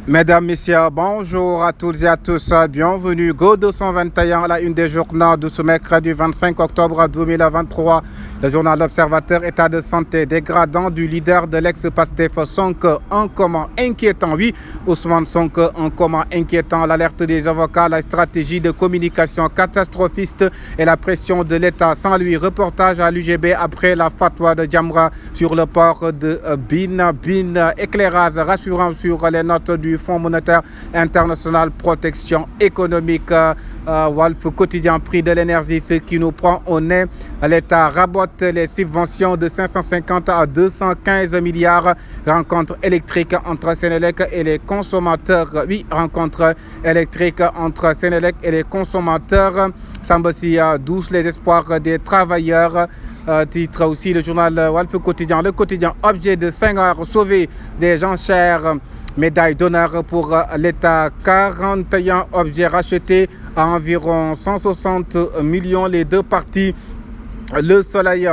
Mesdames, Messieurs, bonjour à toutes et à tous. Bienvenue, Go 221, la une des journaux de ce mercredi 25 octobre 2023. Le journal L'Observateur, état de santé dégradant du leader de l'ex-Pastef Sonko, un comment inquiétant. Oui, Ousmane Sonko, un comment inquiétant. L'alerte des avocats, la stratégie de communication catastrophiste et la pression de l'État. Sans lui, reportage à l'UGB après la fatwa de Jamra sur le port de Bin. Éclairage rassurant sur les notes du Fonds monétaire international protection économique. Wolf quotidien, prix de l'énergie, ce qui nous prend au nez. L'État rabote les subventions de 550 à 215 milliards. Rencontre électrique entre Sénélec et les consommateurs. Oui, rencontre électrique entre Sénélec et les consommateurs. Semble aussi douce les espoirs des travailleurs. Titre aussi le journal Wolf quotidien. Le quotidien, objet de Senghor, sauver des gens chers. Médaille d'honneur pour l'État. 41 objets rachetés à environ 160 millions les deux parties. Le Soleil,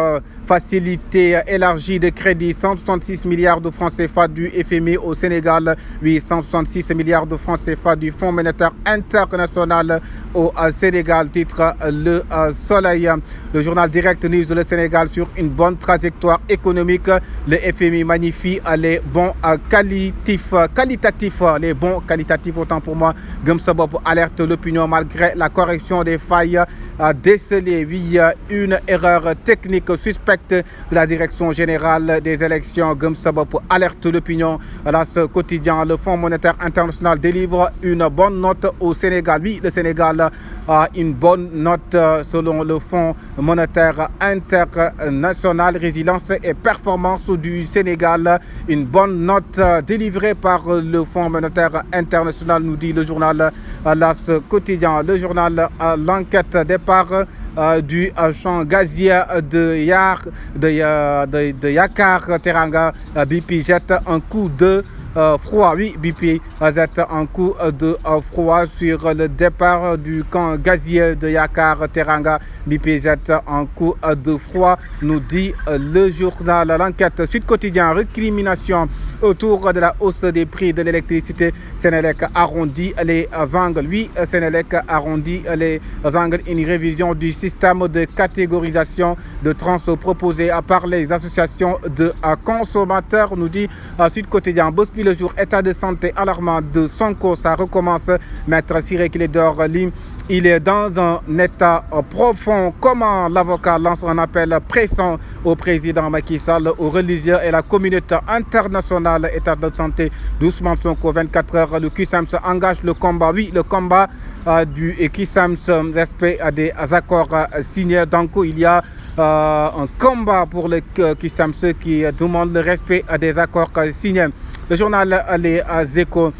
facilité élargie de crédit, 166 milliards de francs CFA du FMI au Sénégal, 866 milliards de francs CFA du Fonds monétaire international au Sénégal, titre Le Soleil. Le journal Direct News, le Sénégal sur une bonne trajectoire économique. Le FMI magnifie les bons qualitatifs, les bons qualitatifs, autant pour moi. Gumsabop alerte l'opinion malgré la correction des failles décelées. Oui, une erreur technique suspecte de la direction générale des élections. Gumsabop alerte l'opinion. Là, ce quotidien, le Fonds monétaire international délivre une bonne note au Sénégal. Oui, le Sénégal a une bonne note selon le Fonds monétaire international. Résilience et performance du Sénégal. Une bonne note délivrée par le Fonds monétaire international, nous dit le journal Là, ce quotidien. Le journal L'Enquête, départ du champ gazier de Yakar Teranga. BP jette un coup de froid. Oui, BP jette un coup de froid sur le départ du camp gazier de Yakar Teranga. BP jette un coup de froid, nous dit le journal L'Enquête. Sud Quotidien, récrimination autour de la hausse des prix de l'électricité. Sénélec arrondit les angles. Oui, Sénélec arrondit les angles. Une révision du système de catégorisation de trans proposé par les associations de consommateurs, nous dit Sud Quotidien. Bospi le jour, état de santé alarmant de Sonko, ça recommence. Maître Ciré Clédor Ly, il est dans un état profond. Comment l'avocat lance un appel pressant au président Macky Sall, aux religieux et la communauté internationale. État de santé d'Ousmane Sonko, 24 heures. Le QSAMS engage le combat. Oui, le combat du QSAMS, respect des accords signés. Donc, il y a un combat pour le QSAMS qui demande le respect des accords signés. Le journal Les Échos.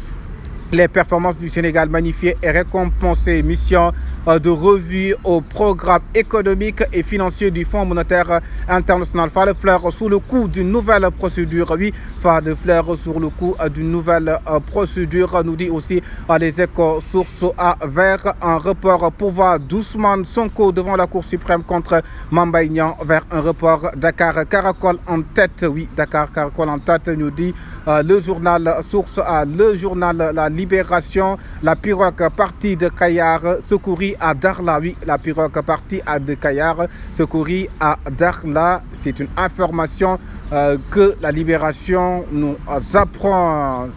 Les performances du Sénégal magnifiées et récompensées. Mission de revue au programme économique et financier du Fonds monétaire international. Fa de fleur sous le coup d'une nouvelle procédure. Oui, fa de fleur sur le coup d'une nouvelle procédure, nous dit aussi les Échos. Source à vers un report pouvoir d'Ousmane Sonko devant la Cour suprême contre Mamba Ignan vers un report. Dakar caracole en tête. Oui, Dakar caracole en tête, nous dit le journal. Source à le journal La Libération. La pirogue partie de Kayar secourie à Darla. Oui, la pirogue partie de Kayar secourie à Darla. C'est une information que La Libération nous apprend.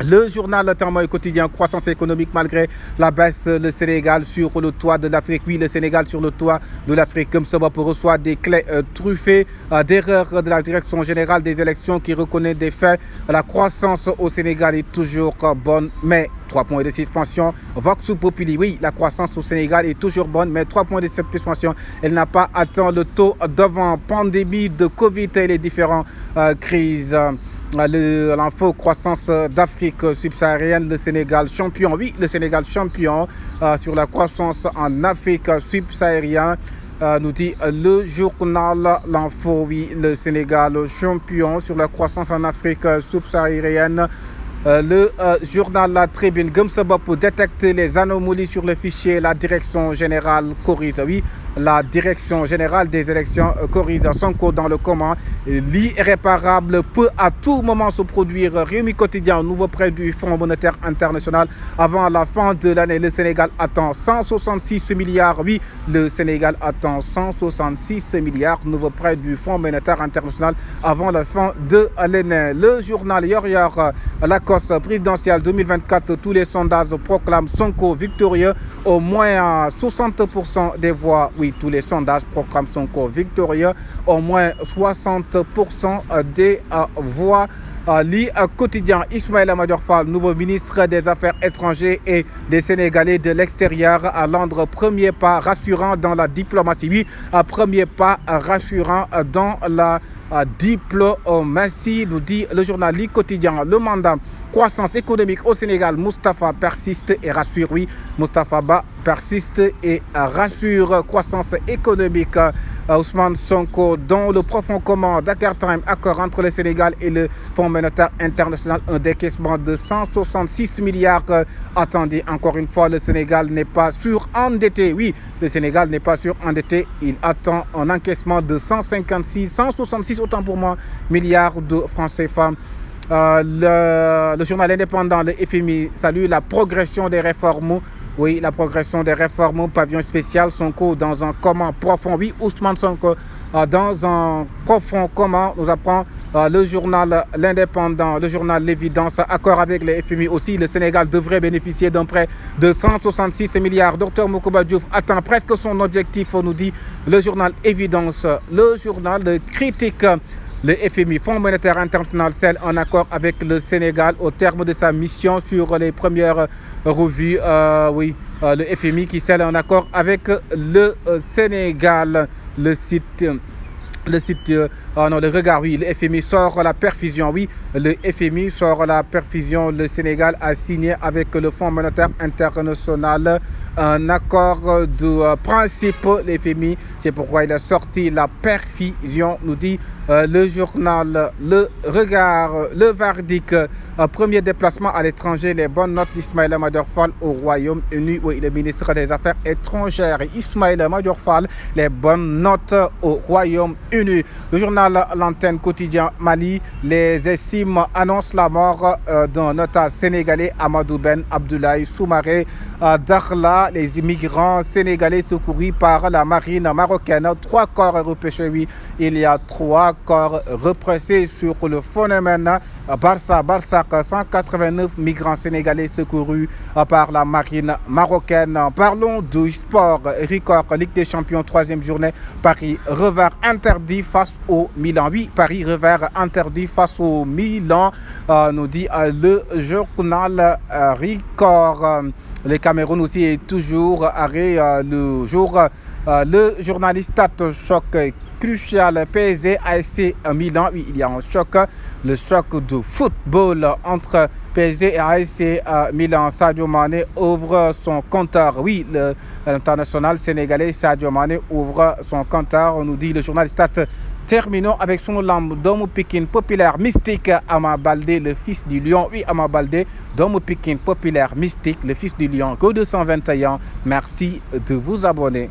Le journal Le Témoin quotidien, croissance économique malgré la baisse, le Sénégal sur le toit de l'Afrique. Oui, le Sénégal sur le toit de l'Afrique. Comme ça, reçoit des clés truffées d'erreurs de la direction générale des élections qui reconnaît des faits. La croissance au Sénégal est toujours bonne, mais 3 points de suspension. Vox Populi, oui, la croissance au Sénégal est toujours bonne, mais 3 points de suspension. Elle n'a pas atteint le taux devant pandémie de Covid et les différentes crises. L'info croissance d'Afrique subsaharienne, le Sénégal champion. Oui, le Sénégal champion sur la croissance en Afrique subsaharienne. Nous dit le journal L'Info. Oui, le Sénégal champion sur la croissance en Afrique subsaharienne. Le journal La Tribune. Gumsabop pour détecter les anomalies sur le fichier. La direction générale corrige. Oui, la direction générale des élections corrige Sonko dans le comment. L'irréparable peut à tout moment se produire. Rewmi Quotidien, nouveau prêt du Fonds monétaire international avant la fin de l'année. Le Sénégal attend 166 milliards. Oui, le Sénégal attend 166 milliards. Nouveau prêt du Fonds monétaire international avant la fin de l'année. Le journal Yor-Yor, la course présidentielle 2024, tous les sondages proclament Sonko victorieux. Au moins 60% des voix. Oui, tous les sondages proclament Sonko victorieux. Au moins 60% des voix. Quotidien, Ismaïla Madior Fall, nouveau ministre des Affaires étrangères et des Sénégalais de l'extérieur, à Londres. Premier pas rassurant dans la diplomatie. Oui, premier pas rassurant dans la diplomatie, nous dit le journal Quotidien. Le mandat croissance économique au Sénégal, Moustapha persiste et rassure. Oui, Moustapha Ba persiste et rassure. Croissance économique. Ousmane Sonko, dont le profond commun Dakar Time, accord entre le Sénégal et le Fonds monétaire international, un décaissement de 166 milliards. Attendez, encore une fois, le Sénégal n'est pas surendetté. Oui, le Sénégal n'est pas surendetté. Il attend un encaissement de 166 autant pour moi, milliards de francs CFA. Le journal indépendant, le FMI, salue la progression des réformes. Oui, la progression des réformes, pavillon spécial, Sonko dans un comment profond. Oui, Ousmane Sonko dans un profond comment, nous apprend le journal L'Indépendant, le journal L'Évidence, accord avec les FMI aussi. Le Sénégal devrait bénéficier d'un prêt de 166 milliards. Dr Mokouba Diouf atteint presque son objectif, nous dit le journal Évidence. Le journal de critique. Le FMI, Fonds monétaire international, scelle un accord avec le Sénégal au terme de sa mission sur les premières revues. Le FMI qui scelle un accord avec le Sénégal. Le regard, oui, le FMI sort la perfusion, oui, le FMI sort la perfusion, le Sénégal a signé avec le Fonds monétaire international un accord de principe, le FMI, c'est pourquoi il a sorti la perfusion, nous dit le journal, le regard, le verdict, premier déplacement à l'étranger, les bonnes notes d'Ismaïla Madior Fall au Royaume-Uni. Oui, le ministre des Affaires étrangères, Ismaïla Madior Fall, les bonnes notes au Royaume-Uni. Le journal L'Antenne Quotidien Mali, les estimes annoncent la mort d'un otage sénégalais, Amadou Ben Abdoulaye Soumaré. Dakhla, les immigrants sénégalais secourus par la marine marocaine. 3 corps repêchés, oui, il y a 3 corps repressés sur le phénomène. Barsac, 189 migrants sénégalais secourus par la marine marocaine. Parlons du sport. Record, Ligue des Champions, 3e journée. Paris revers interdit face au Milan. Oui, Paris revers interdit face au Milan, nous dit le journal Record. Le Cameroun aussi est toujours arrêt le jour. Le journaliste choc crucial PSG ASC Milan. Oui, il y a un choc. Le choc de football entre PSG et ASC Milan. Sadio Mané ouvre son compteur. Oui, l'international sénégalais Sadio Mané ouvre son compteur, nous dit le journaliste. Terminons avec son lambe Domou Pikine populaire mystique, Ama Baldé, le fils du lion. Oui, Ama Baldé, Domou Pikine populaire mystique, le fils du lion. Go 221. Merci de vous abonner.